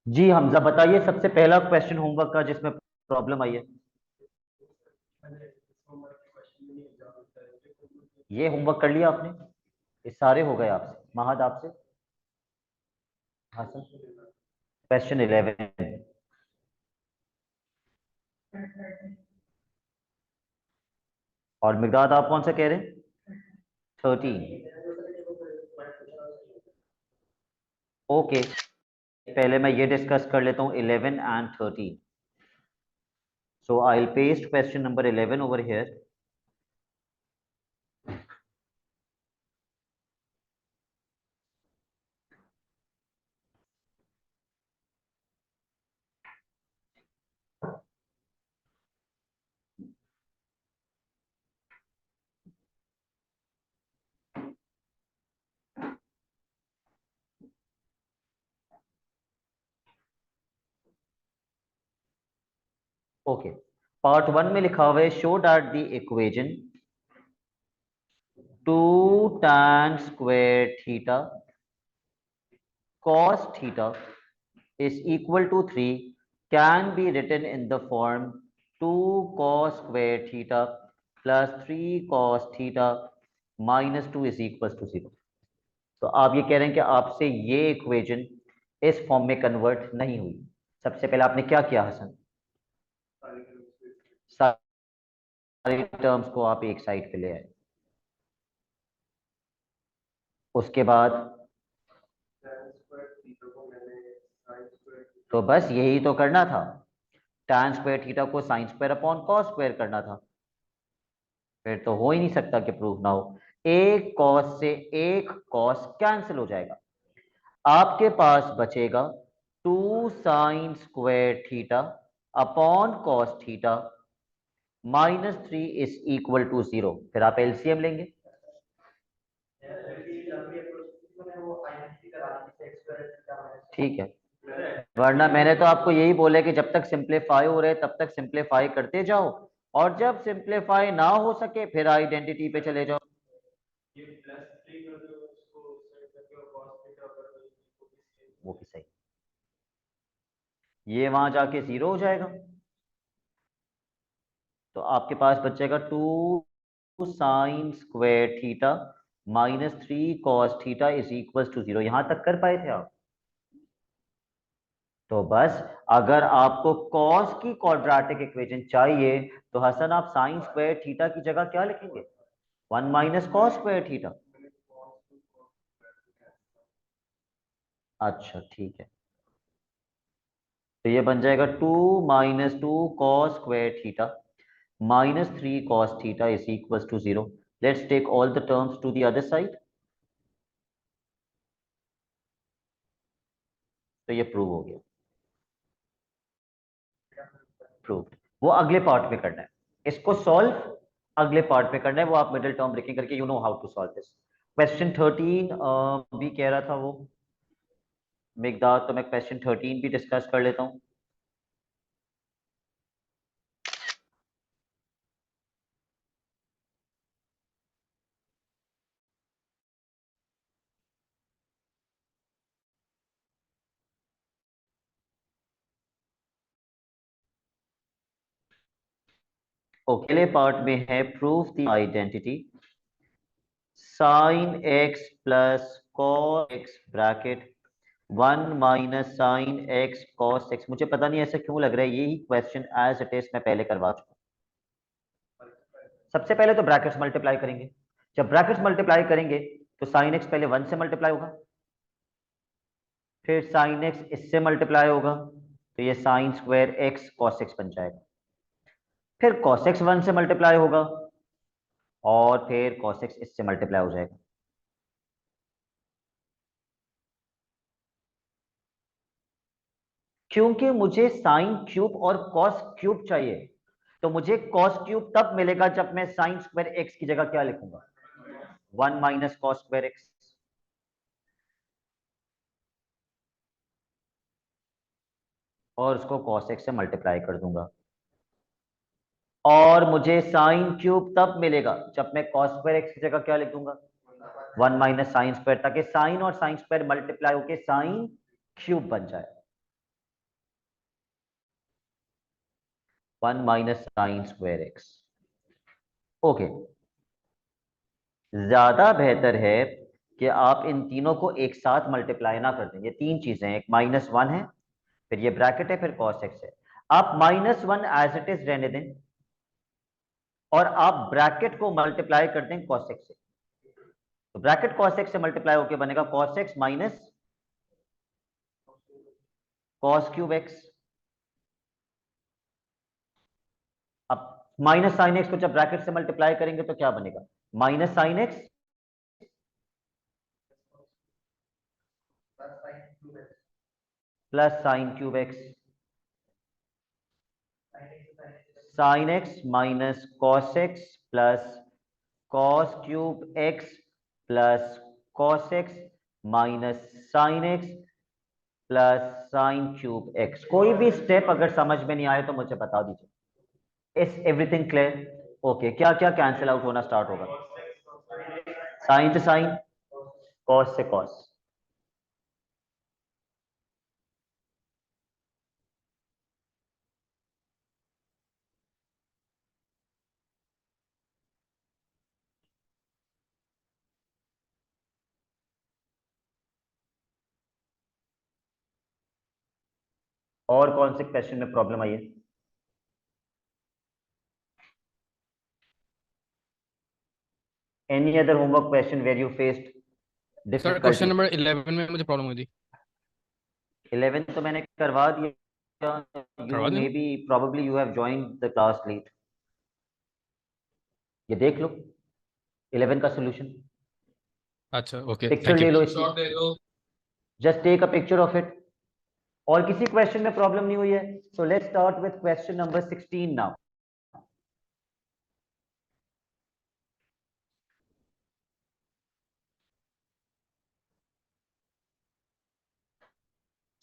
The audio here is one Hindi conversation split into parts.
जी हमजा बताइए, सबसे पहला क्वेश्चन होमवर्क का जिसमें प्रॉब्लम आई है। ये होमवर्क कर लिया आपने? ये सारे हो गए आपसे, महद आपसे? हाँ सर। क्वेश्चन 11। और मिगदाद आप कौन सा कह रहे हैं? 13। ओके, पहले मैं ये डिस्कस कर लेता हूँ 11 and 13। So I will paste question number 11 over here. Okay, part 1 में लिखा हुआ है show that the equation 2 tan square theta cos theta is equal to 3 can be written in the form 2 cos square theta plus 3 cos theta minus 2 is equals to 0। तो आप ये कह रहे हैं कि आपसे ये इक्वेशन इस फॉर्म में कन्वर्ट नहीं हुई। सबसे पहले आपने क्या किया हसन? सारी टर्म्स को आप एक साइड पे ले आए। उसके बाद तो बस यही तो करना था, tan स्क्वायर थीटा को sine square upon cos square करना था। फिर तो हो ही नहीं सकता कि प्रूफ ना हो। एक कॉस से एक कॉस कैंसिल हो जाएगा, आपके पास बचेगा 2 sine square theta upon cos theta -3 is equal to 0। फिर आप एलसीएम लेंगे। ठीक है, वरना मैंने तो आपको यही बोला कि जब तक सिंप्लीफाई हो रहे तब तक सिंप्लीफाई करते जाओ, और जब सिंप्लीफाई ना हो सके फिर आइडेंटिटी पे चले जाओ। वो भी सही, ये वहां जाके 0 हो जाएगा, तो आपके पास बचेगा 2 sine square theta -3 cos theta is equal to 0। यहां तक कर पाए थे आप? तो बस, अगर आपको कॉस की क्वाड्रेटिक इक्वेशन चाहिए तो हसन आप साइन स्क्वायर थीटा की जगह क्या लिखेंगे? 1 माइनस कॉस स्क्वायर थीटा। अच्छा ठीक है, तो ये बन जाएगा 2 -2 cos square theta -3 cos theta is equals to 0। Let's take all the terms to the other side। तो ये प्रूव हो गया, प्रूव्ड। वो अगले पार्ट में करना है, इसको सॉल्व अगले पार्ट में करना है, वो आप मिडिल टर्म ब्रेकिंग करके you know how to solve this. Question 13 भी कह रहा था वो मिकदार, तो मैं क्वेश्चन 13 भी डिस्कस कर लेता हूँ। पहले पार्ट में है proof the identity sine x plus cos x bracket 1 minus sine x cos x. मुझे पता नहीं ऐसा क्यों लग रहा है, यही क्वेश्चन एज इट इज मैं पहले करवा चुका हूं। सबसे पहले तो ब्रैकेट्स मल्टीप्लाई करेंगे, जब ब्रैकेट्स मल्टीप्लाई करेंगे तो साइन एक्स पहले 1 से मल्टीप्लाई होगा, फिर साइन एक्स इससे मल्टीप्लाई होगा, तो ये sign square x cos x बन जाएगा, फिर कॉस एक्स 1 से मल्टीप्लाई होगा, और फिर कॉस एक्स इससे मल्टीप्लाई हो जाएगा। क्योंकि मुझे साइन क्यूब और कॉस क्यूब चाहिए, तो मुझे कॉस क्यूब तब मिलेगा जब मैं साइन स्क्वायर एक्स की जगह क्या लिखूंगा? 1 माइनस कॉस स्क्वायर एक्स, और उसको कॉस एक्स से मल्टीप्लाई कर दूंगा। और मुझे साइन क्यूब तब मिलेगा जब मैं कॉस स्क्वायर एक्स की जगह क्या लिख दूंगा? 1 माइनस साइन स्क्वायर, ताकि साइन और साइन स्क्वायर मल्टीप्लाई होके साइन क्यूब बन जाए। 1 minus sign square x. Okay, ज्यादा बेहतर है कि आप इन तीनों को एक साथ मल्टीप्लाई ना कर दें। ये तीन चीजें हैं, एक -1 है, फिर ये ब्रैकेट है, फिर cos x है। आप -1 एज इट इज रहने दें और आप ब्रैकेट को मल्टीप्लाई कर दें cos x से। तो ब्रैकेट cos x से मल्टीप्लाई होकर बनेगा cos x minus cos cube x। अब माइनस साइन एक्स को जब ब्रैकेट से मल्टीप्लाई करेंगे तो क्या बनेगा? Minus sine x plus sine cube x. Sine x minus cos x plus cos cube x plus cos x minus sine x plus sine cube x. कोई भी स्टेप अगर समझ में नहीं आए तो मुझे बता दीजिए। Is everything clear? ओके, क्या क्या कैंसिल आउट होना स्टार्ट होगा? साइन से साइन, कॉस से कॉस। और कौन से क्वेश्चन में प्रॉब्लम आई है? Any other homework question where you faced sir question difficulty? Number 11 में मुझे प्रॉब्लम हुई थी। 11 तो मैंने करवा दिया। यू करवा दें? May be probably you have joined the class late. ये देख लो 11 का सॉल्यूशन। अच्छा ओके, पिक्चर थैंक यू। ले लो इसकी, just take a picture of it. और किसी क्वेश्चन में प्रॉब्लम नहीं हुई है? So let's start with question number 16 now.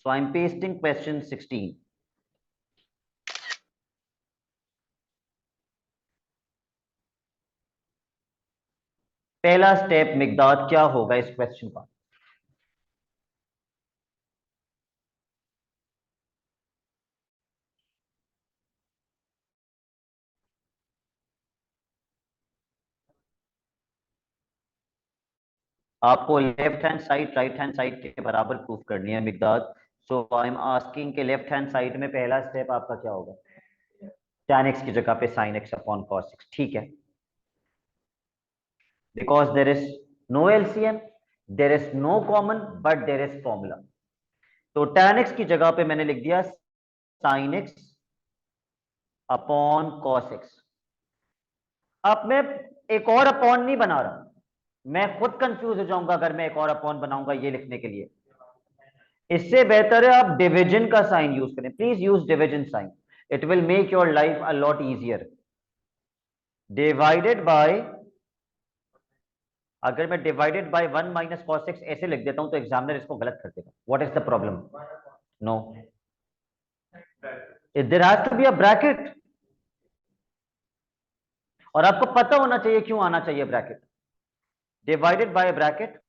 So I'm pasting question 16. पहला स्टेप मिकदाद क्या होगा इस क्वेश्चन का? आपको left hand side right hand side के बराबर प्रूफ करनी है Mekdad. So I am asking के लेफ्ट हैंड साइड में पहला स्टेप आपका क्या होगा? tan x की जगह पे sin x upon cos x। ठीक है, because there is no LCM, there is no common, but there is formula. तो tan x की जगह पे मैंने लिख दिया sin x upon cos x। अब मैं एक और अपॉन नहीं बना रहा, मैं खुद कंफ्यूज हो जाऊंगा अगर मैं एक और अपॉन बनाऊंगा ये लिखने के लिए। इससे बेहतर है आप डिवीजन का साइन यूज करें। Please use division sign, it will make your life a lot easier. Divided by, अगर मैं divided by 1 minus cos x ऐसे लिख देता हूं तो एग्जामिनर इसको गलत कर देगा। What is the problem? No, there has to be a bracket. और आपको पता होना चाहिए क्यों आना चाहिए bracket. Divided by bracket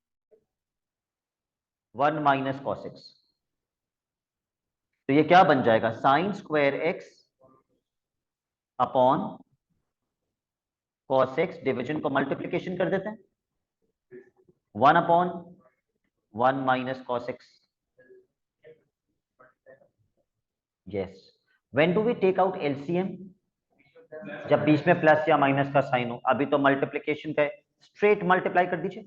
1 minus cos x. तो ये क्या बन जाएगा? Sine square x upon cos x. Division को मल्टीप्लीकेशन कर देते हैं, 1 upon 1 minus cos x. Yes, when do we take out LCM? जब बीच में प्लस या माइनस का साइन हो। अभी तो मल्टीप्लीकेशन का स्ट्रेट मल्टीप्लाई कर दीजिए।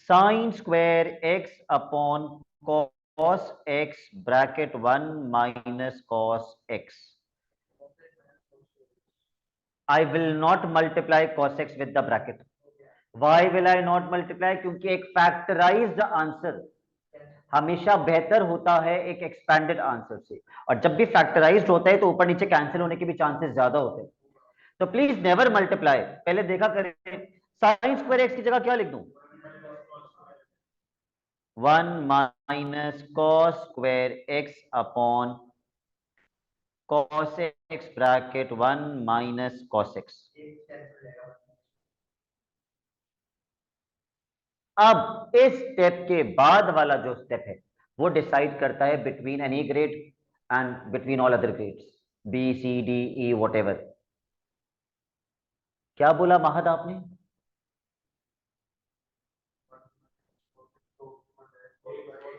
Sine square x upon cos x bracket 1 minus cos x. I will not multiply cos x with the bracket. Why will I not multiply? क्योंकि एक फैक्टराइज्ड आंसर हमेशा बेहतर होता है एक एक्सपैंडेड आंसर से। और जब भी फैक्टराइज्ड होता है तो ऊपर नीचे कैंसिल होने के भी चांसेस ज्यादा होते हैं। तो प्लीज नेवर मल्टीप्लाई। पहले देखा करें, साइन स्क्वायर एक्स की जगह क्या लिख दूं? 1 minus cos square x upon cos x bracket 1 minus cos x. अब इस स्टेप के बाद वाला जो स्टेप है वो डिसाइड करता है between any grade and between all other grades B, C, D, E, whatever. क्या बोला महद आपने?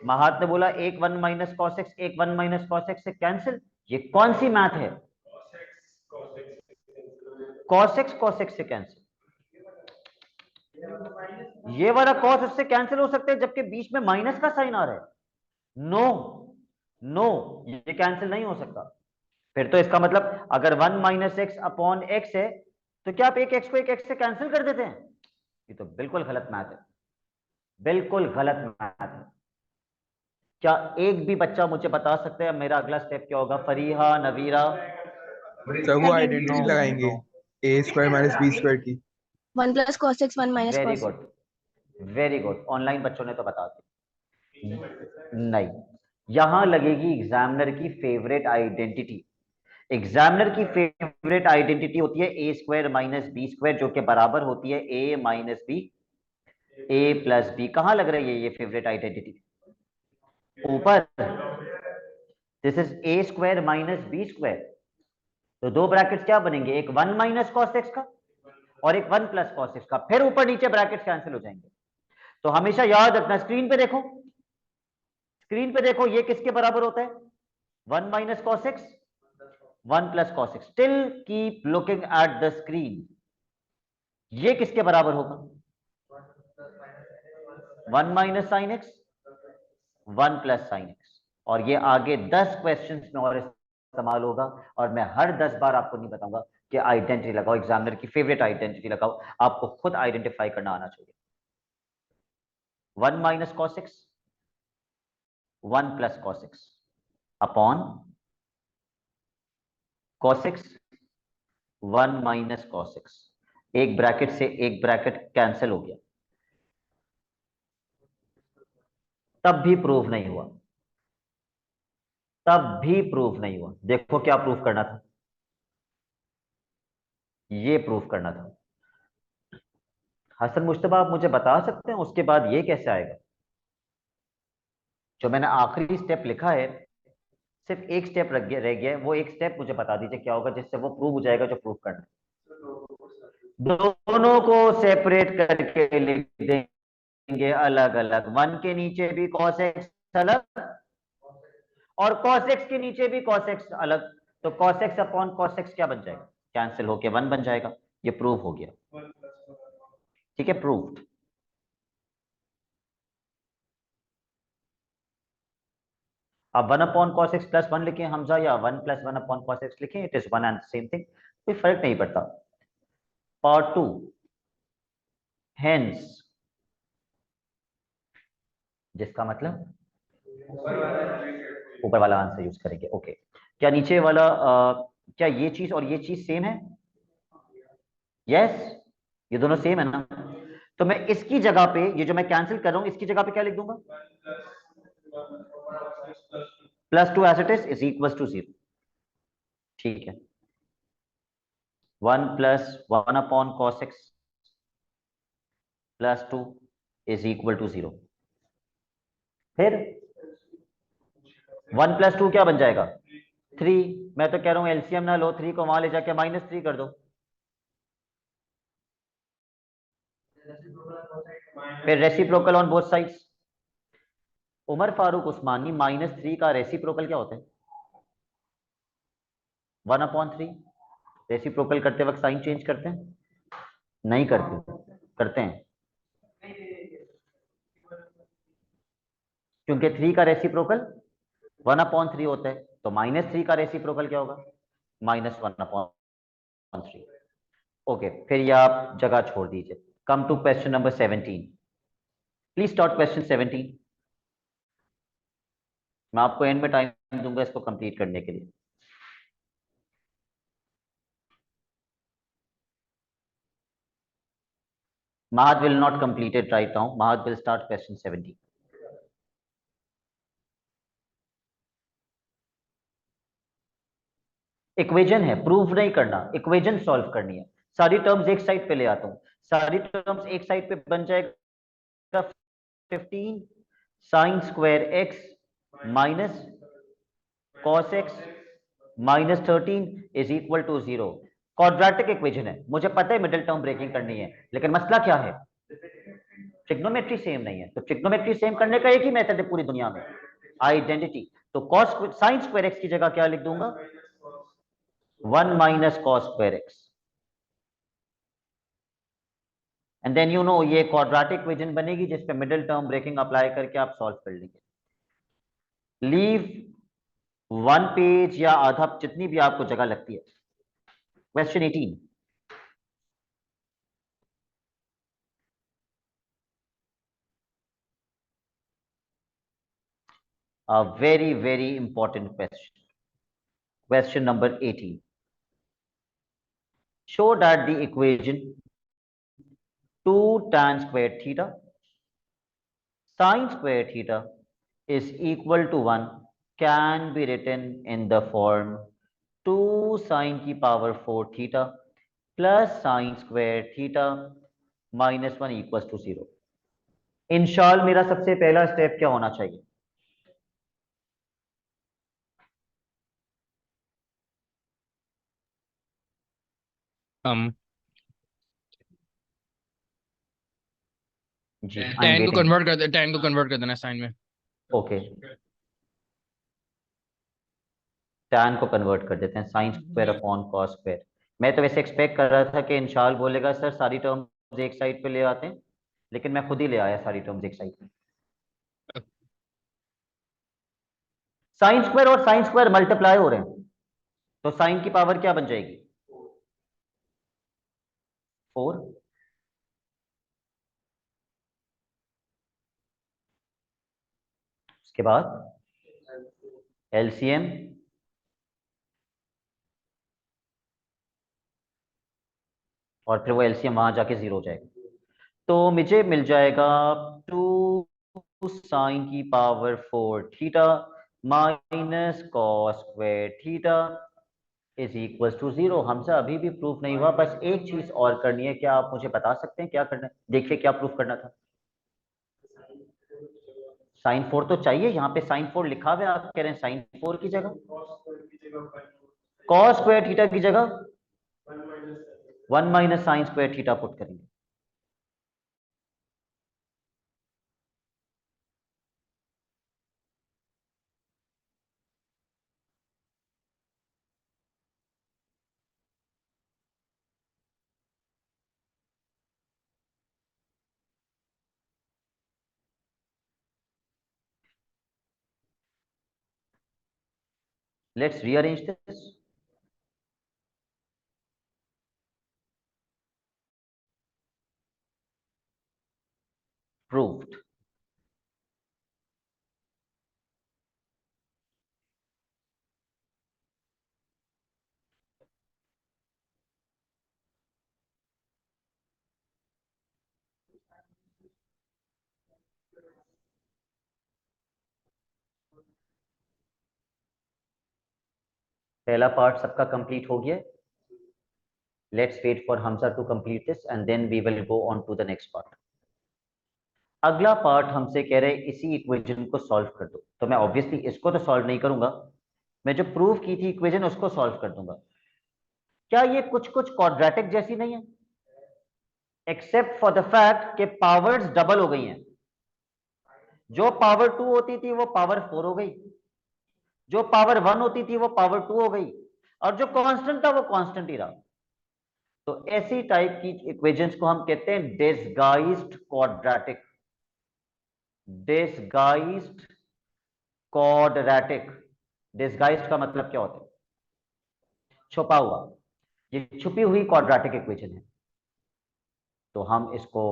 महद ने बोला एक 1 माइनस कॉस एक्स, एक 1 माइनस कॉस एक्स से कैंसिल। ये कौन सी मैथ है? कॉस एक्स से कैंसिल। ये वाला कॉस इससे कैंसिल हो सकता है जबकि बीच में माइनस का साइन आ रहा है। नो नो, ये कैंसिल नहीं हो सकता। फिर तो इसका मतलब अगर 1 माइनस एक्स अपॉन एक्स है तो क्या आप एक एक्स को एक एक्स से कैंसिल कर देते हैं? ये तो बिल्कुल गलत मैथ है, बिल्कुल गलत मैथ है। क्या एक भी बच्चा मुझे बता सकता है मेरा अगला स्टेप क्या होगा? फरीहा, नवीरा? सर वो आइडेंटिटी नो लगाएंगे नो। ए स्क्वायर माइनस बी स्क्वायर की। 1 plus cos x 1 minus very cos. Good, very good. Online बच्चों ने तो बता दी। नहीं, यहां लगेगी एग्जामिनर की फेवरेट आइडेंटिटी। एग्जामिनर की फेवरेट आइडेंटिटी होती है a square minus B square, जो कि बराबर होती है a minus b, a plus b. कहां लग रही है ये फेवरेट आइडेंटिटी? ऊपर। This is a square minus B square. तो दो ब्रैकेट्स क्या बनेंगे? एक 1 माइनस कॉस एक्स का और एक 1 प्लस कॉस एक्स का। फिर ऊपर नीचे ब्रैकेट्स कैंसिल हो जाएंगे। तो हमेशा याद रखना, स्क्रीन पे देखो, स्क्रीन पे देखो, ये किसके बराबर होता है? 1 minus cos x, 1 plus cos x. Still keep looking at the screen. ये किसके बराबर होगा? 1 minus sine x, 1 plus sine x. और ये आगे 10 क्वेश्चंस में और इस्तेमाल होगा। और मैं हर 10 बार आपको नहीं बताऊंगा कि आइडेंटिटी लगाओ, एग्जामिनर की फेवरेट आइडेंटिटी लगाओ। आपको खुद आइडेंटिफाई करना आना चाहिए। 1 minus cos x, 1 plus cos x upon cos x 1 minus cos x. एक ब्रैकेट से एक ब्रैकेट कैंसिल हो गया, तब भी प्रूफ नहीं हुआ, तब भी प्रूफ नहीं हुआ। देखो क्या प्रूफ करना था, ये प्रूफ करना था। हसन मुश्तबा, आप मुझे बता सकते हैं उसके बाद ये कैसे आएगा? जो मैंने आखिरी स्टेप लिखा है, सिर्फ एक स्टेप रह गया है, वो एक स्टेप मुझे बता दीजिए क्या होगा जिससे वो प्रूव हो जाएगा जो प्रूफ करना है। दोनों को सेपरेट करके लिख देंगे अलग अलग। 1 के नीचे भी cos x अलग और cos x के नीचे भी cos x अलग। तो cos x upon cos x क्या बन जाएगा? कैंसिल होके 1 बन जाएगा। ये प्रूव हो गया। ठीक है, प्रूव्ड। अब 1 अपॉन cos x प्लस 1 लिखें हमजा, या 1 प्लस 1 अपॉन cos x लिखें, it is one and same thing, कोई फर्क नहीं पड़ता। पार्ट 2, हेंस, जिसका मतलब ऊपर वाला आंसर यूज करेंगे। ओके, क्या नीचे वाला क्या ये चीज और ये चीज सेम है? यस, ये दोनों सेम है ना। तो मैं इसकी जगह पे, ये जो मैं कैंसिल कर रहा हूं, इसकी जगह पे क्या लिख दूंगा? +2 as it is equal to 0। ठीक है, 1 plus 1 upon cos x plus 2 is equal to 0। फिर 1 प्लस 2 क्या बन जाएगा? 3। मैं तो कह रहा हूं एलसीएम ना लो, 3 को वहां ले जाके -3 कर दो। फिर reciprocal on both sides. Umar Farooq Usmani, -3 का रेसिप्रोकल क्या होता है? 1/3। रेसिप्रोकल करते वक्त साइन चेंज करते हैं? नहीं करते, करते हैं, क्योंकि 3 का रेसिप्रोकल 1/3 होता है। तो -3 का रेसिप्रोकल क्या होगा? -1/3। ओके, फिर ये आप जगह छोड़ दीजिए। Come to question number 17। Please start question 17। मैं आपको एंड में टाइम दूंगा इसको कंप्लीट करने के लिए। Mahad will not complete it right now. Mahad will start question 17. Equation है, प्रूव नहीं करना, इक्वेशन सॉल्व करनी है। सारी टर्म्स एक साइड पे ले आता हूं, सारी टर्म्स एक साइड पे बन जाएगा 15 sine square x minus cos x minus 13 is equal to 0। Quadratic equation है, मुझे पता है मिडिल टर्म ब्रेकिंग करनी है, लेकिन मसला क्या है, ट्रिग्नोमेट्री सेम नहीं है। तो ट्रिग्नोमेट्री सेम करने का एक ही मेथड है पूरी दुनिया में, आइडेंटिटी। तो cos sin स्क्वायर x की जगह क्या लिख दूंगा, 1 minus cos square x। And then you know ये क्वाड्रेटिक इक्वेशन बनेगी जिसपे मिडिल टर्म ब्रेकिंग अप्लाई करके आप सॉल्व कर लेंगे। लीव 1 पेज या आधा, जितनी भी आपको जगह लगती है। Question 18, a very important question. Question number 18. Show that the equation 2 tan square theta sin square theta is equal to 1 can be written in the form 2 sin की power 4 theta plus sin square theta minus 1 equals to 0. इंशाल्लाह मेरा सबसे पहला स्टेप क्या होना चाहिए, जी tan को कन्वर्ट कर देना साइन में। ओके, tan को कन्वर्ट कर देते हैं sin square upon cos square. मैं तो वैसे एक्सपेक्ट कर रहा था कि इंशाल्लाह बोलेगा सर सारी टर्म्स एक साइड पे ले आते हैं, लेकिन मैं खुद ही ले आया सारी टर्म्स एक साइड पे। sin स्क्वायर और sin स्क्वायर मल्टीप्लाई हो रहे हैं, तो sin की पावर क्या बन जाएगी, 4। उसके बाद एलसीएम, और फिर वो एलसीएम वहां जाके 0 हो जाएगा, तो मुझे मिल जाएगा 2 sin की power 4 theta minus cos square theta is equal to 0। हमसे अभी भी प्रूफ नहीं हुआ, बस एक चीज और करनी है। क्या आप मुझे बता सकते हैं क्या करना है, देखिए क्या प्रूफ करना था। sin 4 तो चाहिए, यहाँ पे sin 4 लिखा हुआ है, आप कह रहे हैं sin 4 की जगह cos स्क्वायर थीटा की जगह 1 minus sin square theta put करेंगे। Let's rearrange this. Proved. पहला पार्ट सबका कंप्लीट हो गया। Let's wait for Hamza to complete this and then we will go on to the next part. अगला पार्ट हमसे कह रहे हैं इसी इक्वेशन को सॉल्व कर दो, तो मैं ऑब्वियसली इसको तो सॉल्व नहीं करूंगा, मैं जो प्रूव की थी इक्वेशन उसको सॉल्व कर दूंगा। क्या ये कुछ कुछ क्वाड्रेटिक जैसी नहीं है, एक्सेप्ट फॉर द फैक्ट कि पावर्स डबल हो गई हैं। जो पावर 2 होती थी वो पावर 4 हो गई, जो पावर 1 होती थी वो पावर 2 हो गई, और जो कांस्टेंट था वो कांस्टेंट ही रहा। तो ऐसी टाइप की इक्वेशंस को हम कहते हैं disguised quadratic. Disguised quadratic, disguised का मतलब क्या होता है, छुपा हुआ। ये छुपी हुई क्वाड्रेटिक इक्वेशन है, तो हम इसको,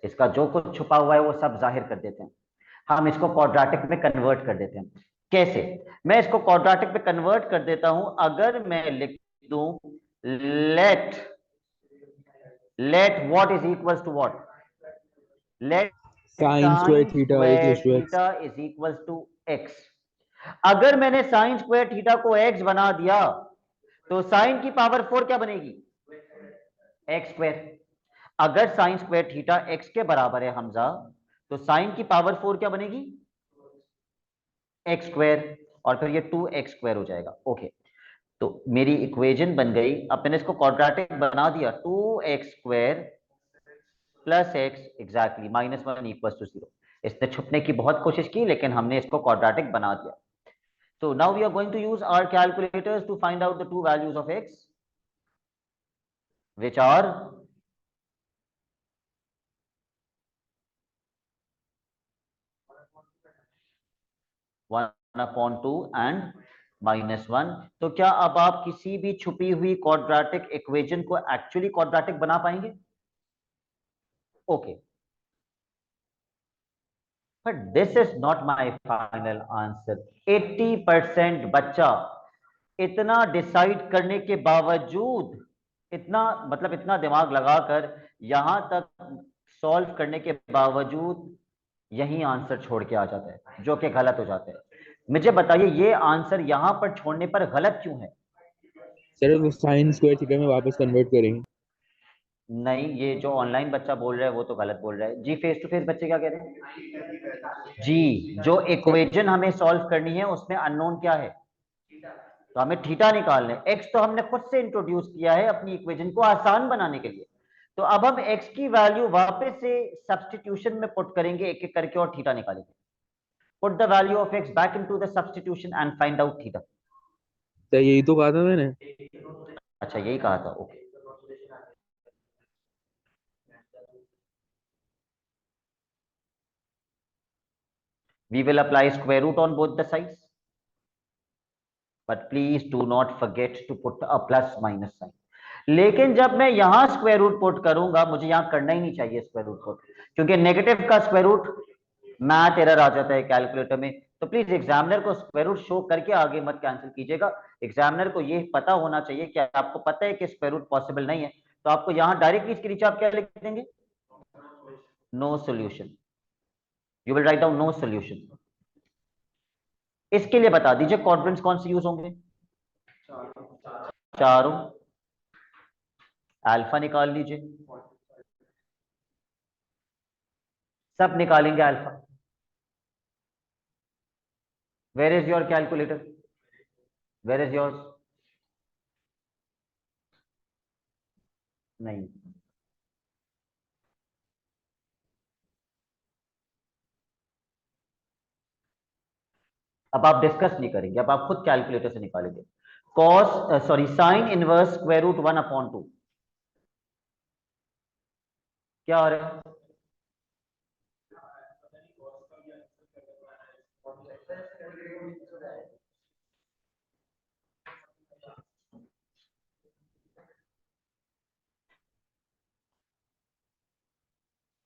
इसका जो कुछ छुपा हुआ है वो सब जाहिर कर देते हैं, हम इसको क्वाड्रेटिक में कन्वर्ट कर देते हैं। कैसे, मैं इसको क्वाड्रेटिक में कन्वर्ट कर देता हूं, अगर मैं लिख दूं late what is equals to what, let Sin square theta equals to x. theta is equals to x। अगर मैंने sin स्क्वायर थीटा को x बना दिया तो sin की पावर 4 क्या बनेगी, x स्क्वायर। अगर sin स्क्वायर थीटा x के बराबर है हमजा, तो sin की पावर 4 क्या बनेगी, x स्क्वायर। और फिर ये 2x² हो जाएगा। ओके, तो मेरी इक्वेशन बन गई। अब मैंने इसको क्वाड्रेटिक बना दिया, 2x² plus x exactly -1 equal to 0। इसने छुपने की बहुत कोशिश की, लेकिन हमने इसको क्वाड्रेटिक बना दिया। So now we are going to use our calculators to find out the two values of x, which are 1/2 and -1। तो क्या अब आप किसी भी छुपी हुई क्वाड्रेटिक इक्वेशन को एक्चुअली क्वाड्रेटिक बना पाएंगे? Okay, but this is not my final answer. 80% बच्चा इतना डिसाइड करने के बावजूद, इतना मतलब इतना दिमाग लगाकर यहां तक सॉल्व करने के बावजूद यही आंसर छोड़ के आ जाता है, जो कि गलत हो जाता है। मुझे बताइए ये आंसर यहां पर छोड़ने पर गलत क्यों है? सर वो साइन स्क्वायर थीटा में वापस कन्वर्ट करेंगे। नहीं, ये जो ऑनलाइन बच्चा बोल रहा है वो तो गलत बोल रहा है जी। फेस टू फेस बच्चे क्या कह रहे हैं जी? जो सर इक्वेशन हमें सॉल्व करनी है उसमें अननोन क्या है? तो हमें थीटा निकालना है। एक्स तो हमने खुद से इंट्रोड्यूस किया है अपनी इक्वेशन को आसान बनाने के लिए। तो अब हम एक्स की वैल्यू वापस से सब्स्टिट्यूशन में पुट करेंगे एक एक करके और थीटा निकालेंगे। Put the value of x back into the substitution and find out theta. Sir यही तो कहा था मैंने। अच्छा, यही कहा था, okay. We will apply square root on both the sides, but please do not forget to put a plus minus sign। लेकिन जब मैं यहां स्क्वायर रूट पुट करूंगा, मुझे यहां करना ही नहीं चाहिए स्क्वायर रूट पुट, क्योंकि नेगेटिव का स्क्वायर रूट मैथ एरर आ जाता है कैलकुलेटर में। तो प्लीज एग्जामिनर को स्क्वायर रूट शो करके आगे मत कैंसिल कीजिएगा। एग्जामिनर को ये पता होना चाहिए कि आपको पता है कि स्क्वायर रूट पॉसिबल नहीं है, तो आपको यहां डायरेक्टली इसके नीचे आप क्या लिख देंगे? No solution. You will write down no solution. इसके लिए बता दीजिए कॉन्फिडेंस कौन से यूज होंगे? चारों। अल्फा निकाल लीजिए, सब निकालेंगे alpha. Where is your calculator? Where is yours? नहीं, अब आप डिस्कस नहीं करेंगे, अब आप खुद कैलकुलेटर से निकालेंगे। Cos sorry sine inverse square root 1/2 क्या आ रहा है?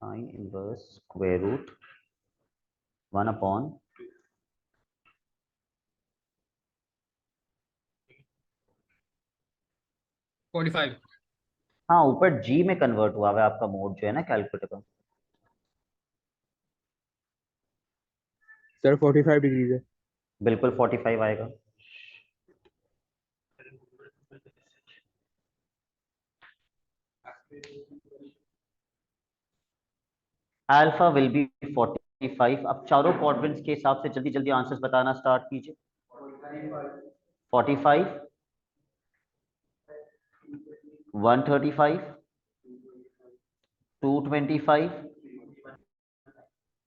Sine inverse square root 1/। 45। हाँ, ऊपर जी में कन्वर्ट हुआ है आपका मोड जो है ना कैलकुलेटर का। सर 45 डिग्री है। बिल्कुल 45 आएगा। Alpha will be 45। अब चारों क्वाड्रेंट्स के हिसाब से जल्दी जल्दी आंसर्स बताना स्टार्ट कीजिए। 45, 135, 225,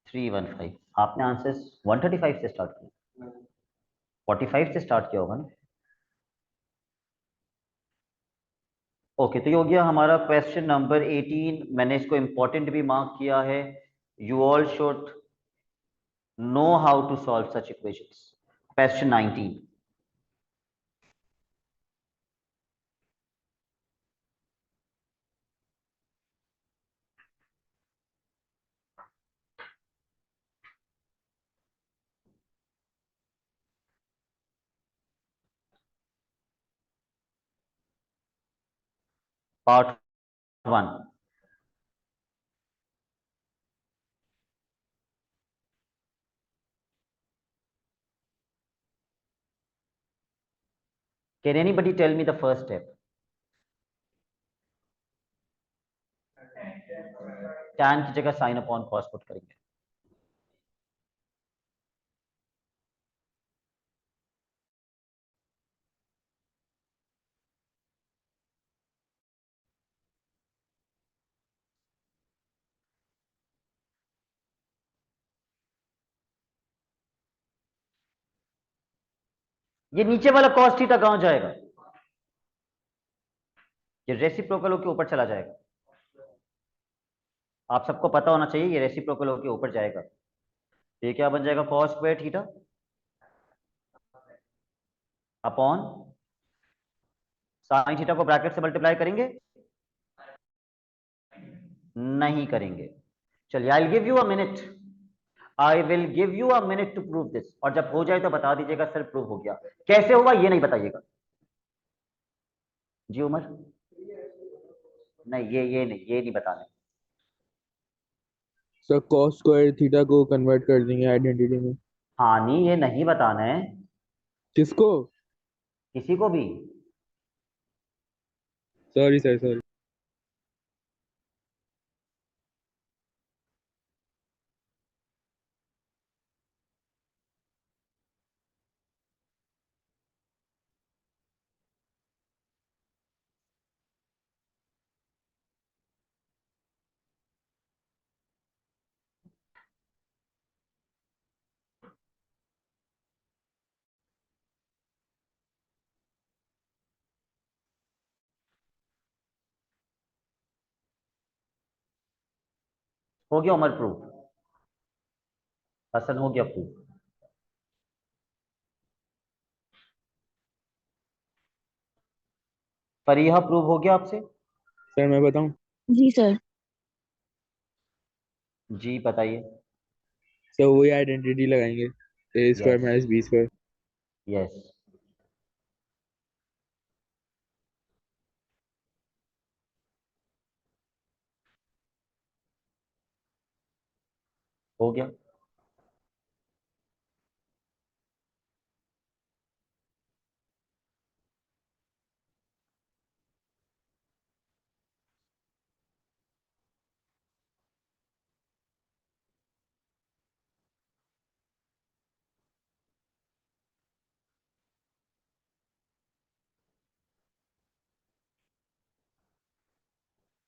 315। आपने आंसर्स 135 से स्टार्ट किया, 45 से स्टार्ट किया होगा ना? ओके, तो ये हो गया हमारा क्वेश्चन नंबर 18। मैंने इसको इंपॉर्टेंट भी मार्क किया है। You all should know how to solve such equations. Question 19। Part 1। Can anybody tell me the first step? tan की जगह साइन अपॉन कॉस पुट करेंगे। ये नीचे वाला cos थीटा कहां जाएगा? ये रेसिप्रोकल होके ऊपर चला जाएगा। आप सबको पता होना चाहिए ये रेसिप्रोकल होके ऊपर जाएगा। ये क्या बन जाएगा? cos square theta upon sine theta को ब्रैकेट से मल्टीप्लाई करेंगे? नहीं करेंगे। चलिए, I will give you a minute, I will give you a minute to prove this. और जब हो जाए तो बता दीजिएगा सर प्रूव हो गया। कैसे हुआ ये नहीं बताइएगा। जी उमर? नहीं, ये नहीं बताना। सर cos स्क्वायर थीटा को कन्वर्ट कर देंगे आइडेंटिटी में। हाँ नहीं, ये नहीं बताना है किसको? किसी को भी। Sorry sir, sorry. हो गया उमर प्रूफ? हसन हो गया प्रूफ? फरीहा प्रूव हो गया आपसे? सर मैं बताऊं? जी सर। जी बताइए। सर वही आइडेंटिटी लगाएंगे, A square yes, minus B square. Yes. हो गया।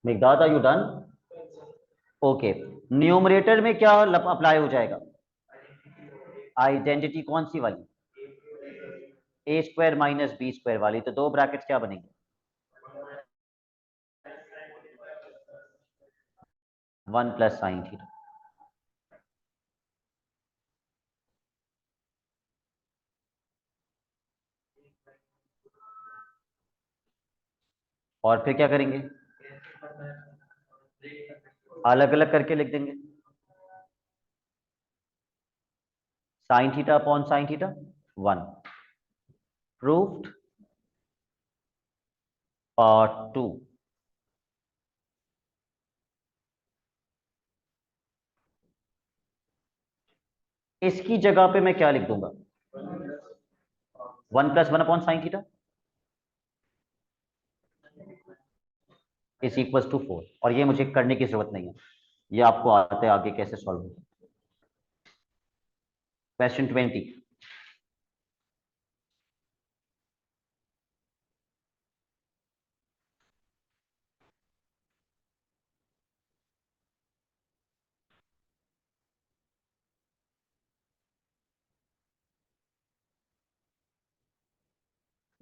Meghdad, are you done? Okay. Numerator में क्या अप्लाई हो जाएगा? आइडेंटिटी कौन सी वाली? A square minus B square वाली। तो दो ब्रैकेट्स क्या बनेंगे? 1 प्लस साइन थीटा। और फिर क्या करेंगे? अलग अलग करके लिख देंगे। Sine theta upon sine theta 1। Proved. Part 2। इसकी जगह पे मैं क्या लिख दूंगा? 1 plus 1 upon sine theta is equal to 4। और ये मुझे करने की जरूरत नहीं है, ये आपको आते आगे कैसे सॉल्व होगा। क्वेश्चन 20।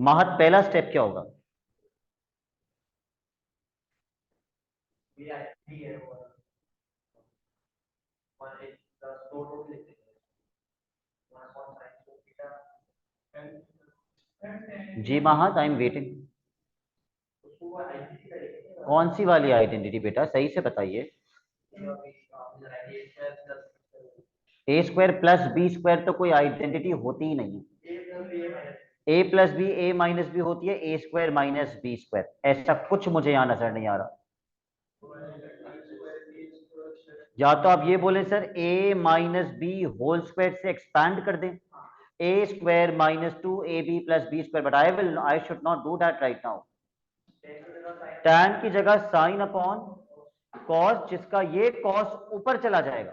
महत, पहला स्टेप क्या होगा? जी महत, आई एम वेटिंग। कौन सी वाली आइडेंटिटी बेटा, सही से बताइए। ए स्क्वायर प्लस बी स्क्वायर तो कोई आइडेंटिटी होती ही नहीं है। ए प्लस बी, ए माइनस बी होती है a square minus B square. ऐसा कुछ मुझे यहां नजर नहीं आ रहा। या तो आप ये बोले sir A minus B whole square से एक्सपैंड कर दें, A square minus 2ab plus B square, but I should not do that right now. Tan की जगह साइन अपॉन कॉस, जिसका ये कॉस ऊपर चला जाएगा।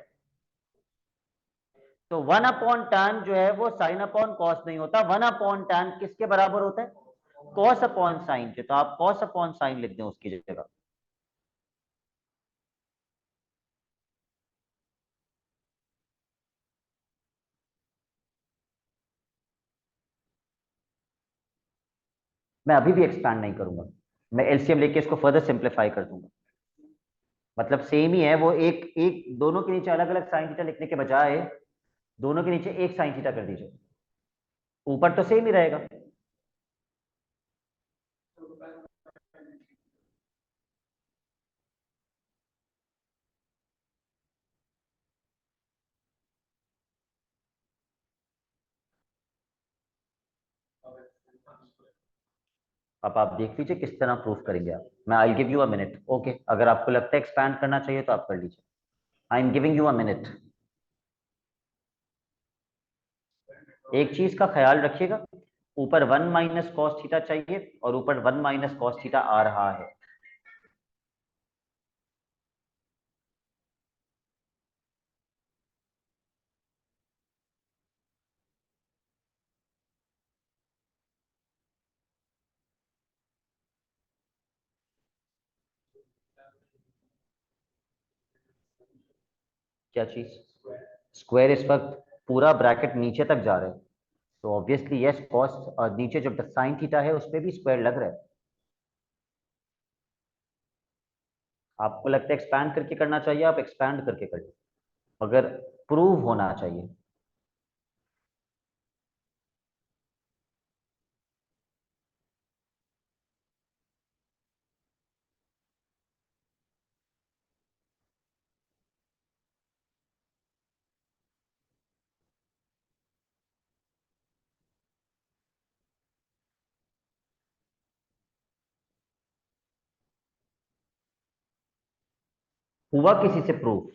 तो 1 अपॉन टैन जो है वो साइन अपॉन कॉस नहीं होता। 1 अपॉन टैन किसके बराबर होता है? कॉस अपॉन साइन के। तो आप कॉस अपॉन साइन लिख दें उसकी जगह। मैं अभी भी एक्सपैंड नहीं करूंगा, मैं एलसीएम लेके इसको फर्दर सिंप्लीफाई कर दूंगा। मतलब सेम ही है वो, एक एक दोनों के नीचे अलग अलग साइन थीटा लिखने के बजाय दोनों के नीचे एक साइन थीटा कर दीजिए, ऊपर तो सेम ही रहेगा। अब आप देख लीजिए किस तरह प्रूफ करेंगे आप। मैं I give you a minute, okay? अगर आपको लगता है एक्सपैंड करना चाहिए तो आप कर लीजिए। I am giving you a minute. एक चीज का ख्याल रखिएगा, ऊपर 1 माइनस कॉस थीटा चाहिए और ऊपर 1 माइनस कॉस थीटा आ रहा है। क्या चीज? स्क्वायर इस वक्त पूरा ब्रैकेट नीचे तक जा रहा है, तो ऑब्वियसली यस, कॉस नीचे जो साइन थीटा है उस पर भी स्क्वायर लग रहा है। आपको लगता है एक्सपैंड करके करना चाहिए, आप एक्सपैंड करके करिए, मगर प्रूव होना चाहिए। हुआ किसी से प्रूफ?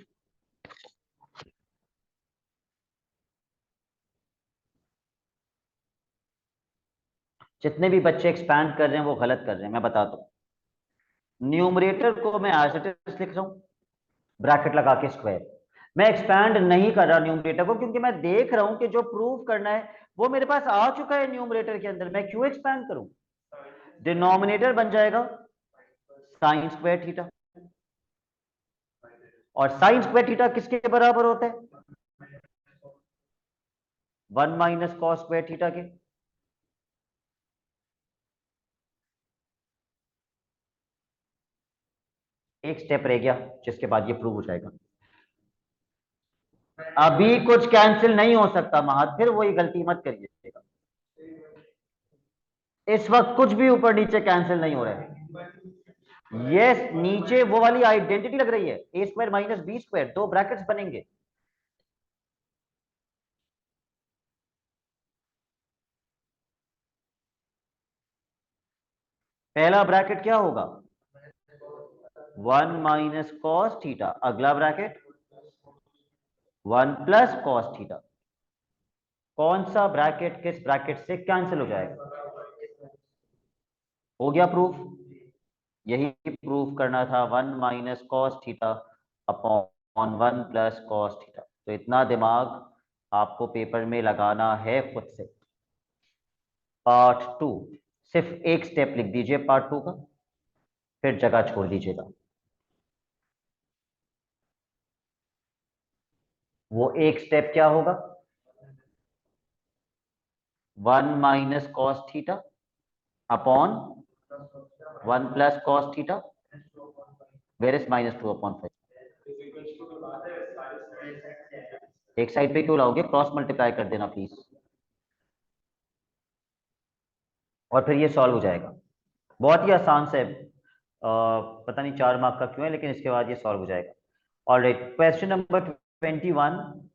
जितने भी बच्चे एक्सपैंड कर रहे हैं वो गलत कर रहे हैं, मैं बताता हूं। न्यूमरेटर को मैं एज इट इज लिख रहा हूं, ब्रैकेट लगा के स्क्वायर। मैं एक्सपैंड नहीं कर रहा न्यूमरेटर को, क्योंकि मैं देख रहा हूं कि जो प्रूव करना है वो मेरे पास आ चुका है न्यूमरेटर के अंदर, मैं क्यों एक्सपैंड करूं? डिनोमिनेटर बन जाएगा साइन स्क्वायर थीटा, और साइन स्क्वायर थीटा किसके बराबर होता है? 1 माइनस कॉस स्क्वायर थीटा के। एक स्टेप रह गया जिसके बाद ये प्रूव हो जाएगा। अभी कुछ कैंसिल नहीं हो सकता महत, फिर वही गलती मत करिएगा। इस वक्त कुछ भी ऊपर नीचे कैंसिल नहीं हो रहा है। यस, नीचे वो वाली आइडेंटिटी लग रही है, a square minus B square, दो ब्रैकेट्स बनेंगे। पहला ब्रैकेट क्या होगा? 1 माइनस कॉस थीटा, अगला ब्रैकेट 1 प्लस कॉस थीटा। कौन सा ब्रैकेट किस ब्रैकेट से कैंसिल हो जाएगा? हो गया प्रूफ। यही प्रूफ करना था, 1 minus cos theta upon 1 plus cos theta. तो इतना दिमाग आपको पेपर में लगाना है खुद से। पार्ट 2, सिर्फ एक स्टेप लिख दीजिए पार्ट 2 का, फिर जगह छोड़ दीजिएगा। वो एक स्टेप क्या होगा? 1 minus cos theta upon 1 plus cos theta, where is -2 upon 5। एक साइड पे क्यों लाओगे? क्रॉस मल्टीप्लाई कर देना प्लीज, और फिर ये सॉल्व हो जाएगा। बहुत ही आसान से पता नहीं 4 मार्क का क्यों है, लेकिन इसके बाद ये सॉल्व हो जाएगा। Alright, question number 21।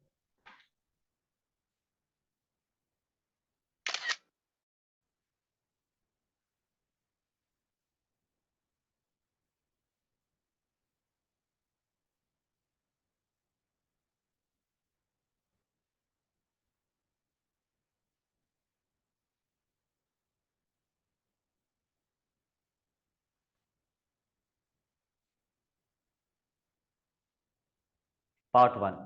पार्ट 1,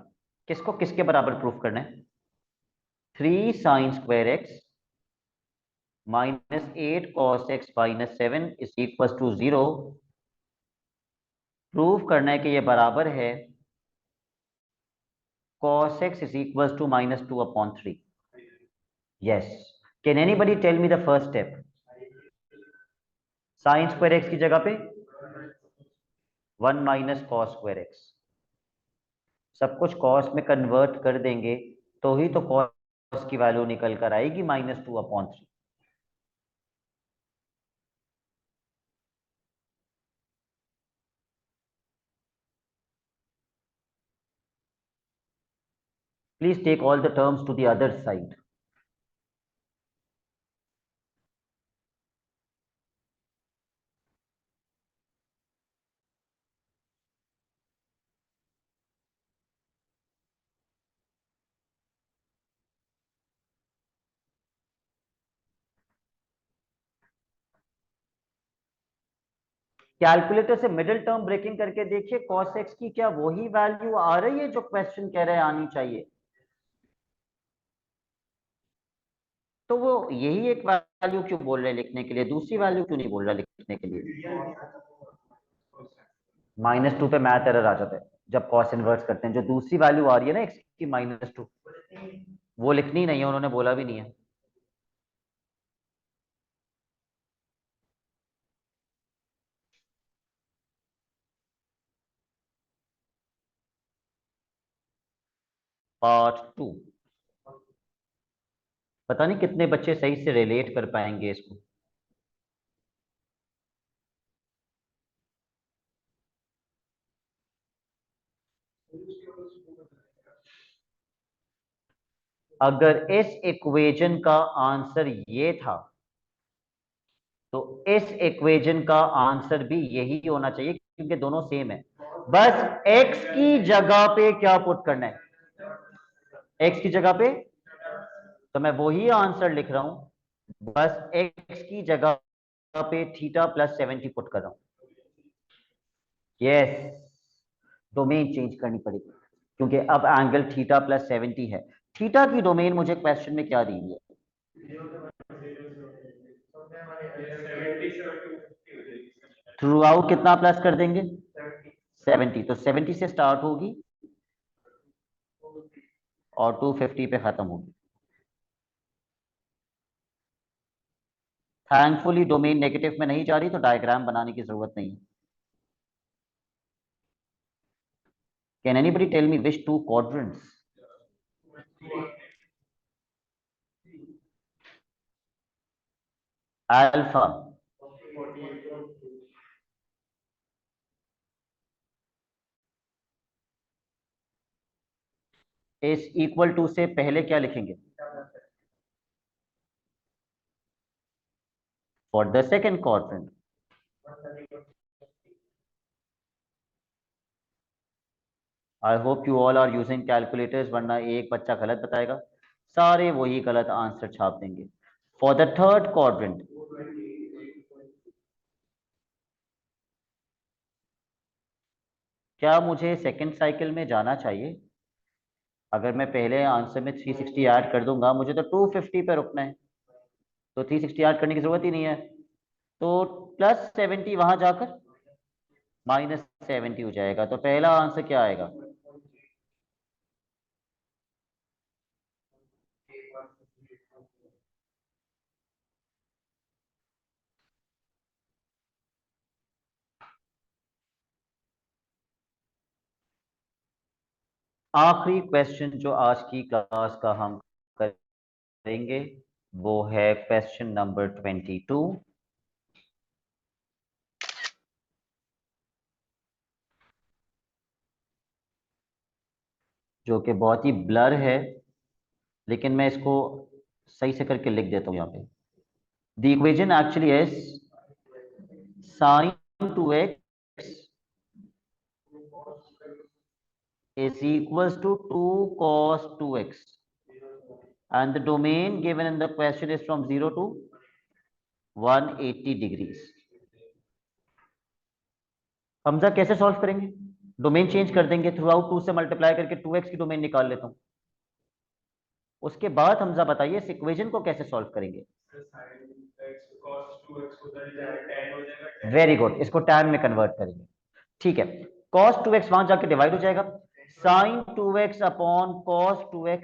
किसको किसके बराबर प्रूफ करना है? 3 sine square x minus 8 cos x minus 7 is equal to 0। Proof करना है कि ये बराबर है cos x is equals to -2 upon 3. Yes. Can anybody tell me the first step? Sign square x की जगह पे 1 माइनस कॉस स्क्वायर एक्स। सब कुछ कॉस में कन्वर्ट कर देंगे तो ही तो कॉस की वैल्यू निकल कर आएगी -2/3। Please take all the terms to the other side. Calculator से मिडिल टर्म ब्रेकिंग करके देखिए cos x की क्या वही वैल्यू आ रही है जो क्वेश्चन कह रहे हैं आनी चाहिए। तो वो यही एक वैल्यू क्यों बोल रहे हैं लिखने के लिए, दूसरी वैल्यू क्यों नहीं बोल रहा लिखने के लिए? -2 पे मैथ एरर आ जाता है जब कॉस इनवर्स करते हैं। जो दूसरी वैल्यू आ रही है ना x की -2, वो लिखनी नहीं है, उन्होंने बोला भी नहीं है। पार्ट 2, पता नहीं कितने बच्चे सही से रिलेट कर पाएंगे इसको। अगर इस इक्वेशन का आंसर ये था तो इस इक्वेशन का आंसर भी यही होना चाहिए क्योंकि दोनों सेम है। बस x की जगह पे क्या पुट करना है, x की जगह पे तो मैं वही आंसर लिख रहा हूं, बस x की जगह पे थीटा प्लस 70 पुट कर रहा हूं। यस, डोमेन चेंज करनी पड़ेगी क्योंकि अब एंगल थीटा प्लस 70 है। थीटा की डोमेन मुझे क्वेश्चन में क्या दी हुई है? थ्रू आउट कितना प्लस कर देंगे? 70। तो 70 से स्टार्ट होगी और 250 पे खत्म होगी। थैंकफुली डोमेन नेगेटिव में नहीं जा रही तो डायग्राम बनाने की जरूरत नहीं है। Can anybody tell me which two quadrants? Alpha, इस इक्वल टू से पहले क्या लिखेंगे? For the second quadrant I hope you all are using calculators, वरना एक बच्चा गलत बताएगा, सारे वही गलत आंसर छाप देंगे। फॉर द थर्ड क्वाड्रेंट क्या मुझे सेकेंड साइकिल में जाना चाहिए? अगर मैं पहले आंसर में 360 ऐड कर दूंगा, मुझे तो 250 पे रुकना है, तो 360 ऐड करने की जरूरत ही नहीं है। तो +70 वहां जाकर -70 हो जाएगा। तो पहला आंसर क्या आएगा? आखिरी क्वेश्चन जो आज की क्लास का हम करेंगे वो है क्वेश्चन नंबर 22, जो कि बहुत ही ब्लर है, लेकिन मैं इसको सही से करके लिख देता हूं यहाँ पे। The equation actually is sin 2x is equals to 2 cos 2x and the domain given in the question is from 0 to 180 degrees। Hamza कैसे सॉल्व करेंगे? डोमेन चेंज कर देंगे, थ्रू आउट 2 से मल्टीप्लाई करके 2x की डोमेन निकाल लेता हूं। उसके बाद हमजा बताइए इस इक्वेशन को कैसे सॉल्व करेंगे? वेरी गुड, इसको tan में कन्वर्ट करेंगे। ठीक है, cos 2x वहां जाके डिवाइड हो जाएगा, sin 2x upon cos 2x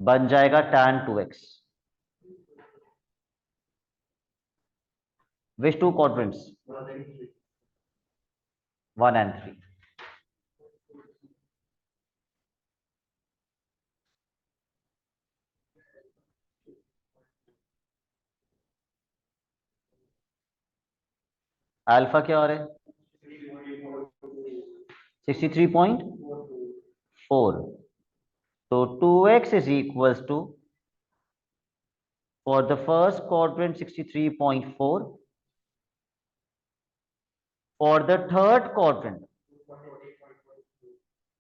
बन जाएगा tan 2x। Which two quadrants? 1 and 3. Alpha क्या आ रहा है? 63.4. So 2x is equals to, for the first quadrant 63.4, for the third quadrant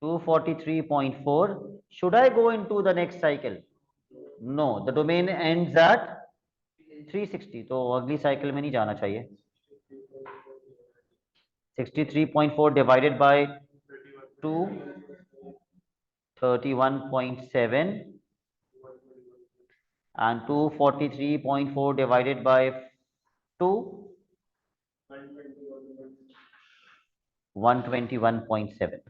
243.4. Should I go into the next cycle? No, the domain ends at 360, तो अगली साइकिल में नहीं जाना चाहिए. 63.4 divided by 2, 31.7, and 243.4 divided by 2, 121.7.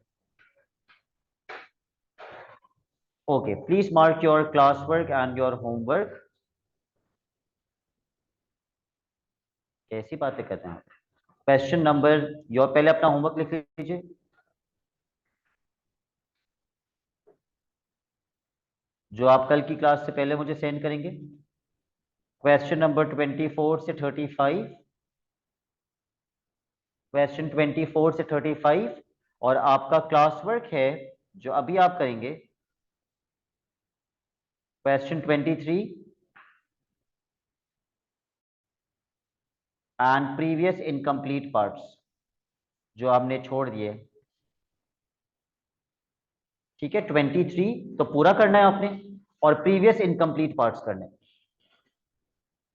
Okay, please mark your classwork and your homework. कैसी बातें करते हैं? क्वेश्चन नंबर, योर पहले अपना होमवर्क लिख लीजिए. जो आप कल की क्लास से पहले मुझे सेंड करेंगे. क्वेश्चन नंबर 24 से 35, क्वेश्चन 24 से 35, और आपका क्लास वर्क है जो अभी आप करेंगे, question 23 and previous incomplete parts जो आपने छोड़ दिए. ठीक है, 23 तो पूरा करना है आपने, और प्रीवियस इनकम्प्लीट पार्ट्स करने.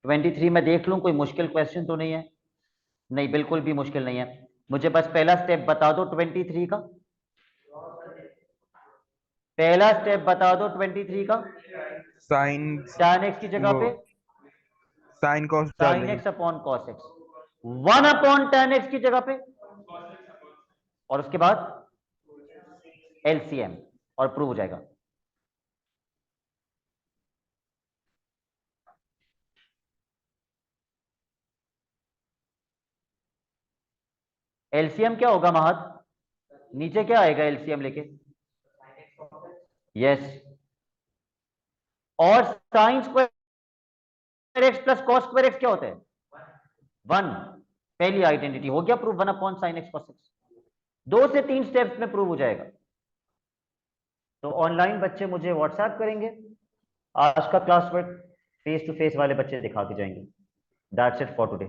23 में देख लूं कोई मुश्किल क्वेश्चन तो नहीं है? नहीं, बिल्कुल भी मुश्किल नहीं है. मुझे बस पहला स्टेप बता दो 23 का. पहला स्टेप बता दो 23 का. साइन tan x की जगह पे sine cos sin x upon cos x, 1 upon tan x की जगह पे, और उसके बाद LCM, और प्रूव हो जाएगा. LCM क्या होगा महत? नीचे क्या आएगा LCM लेके? यस. और sign square x plus cos square x क्या होता है? 1. पहली आइडेंटिटी हो गया proof, 1 upon sine x cos x. 2 से 3 स्टेप्स में प्रूव हो जाएगा. तो ऑनलाइन बच्चे मुझे व्हाट्सएप करेंगे, आज का class work face to face वाले बच्चे दिखा के जाएंगे. That's it for today.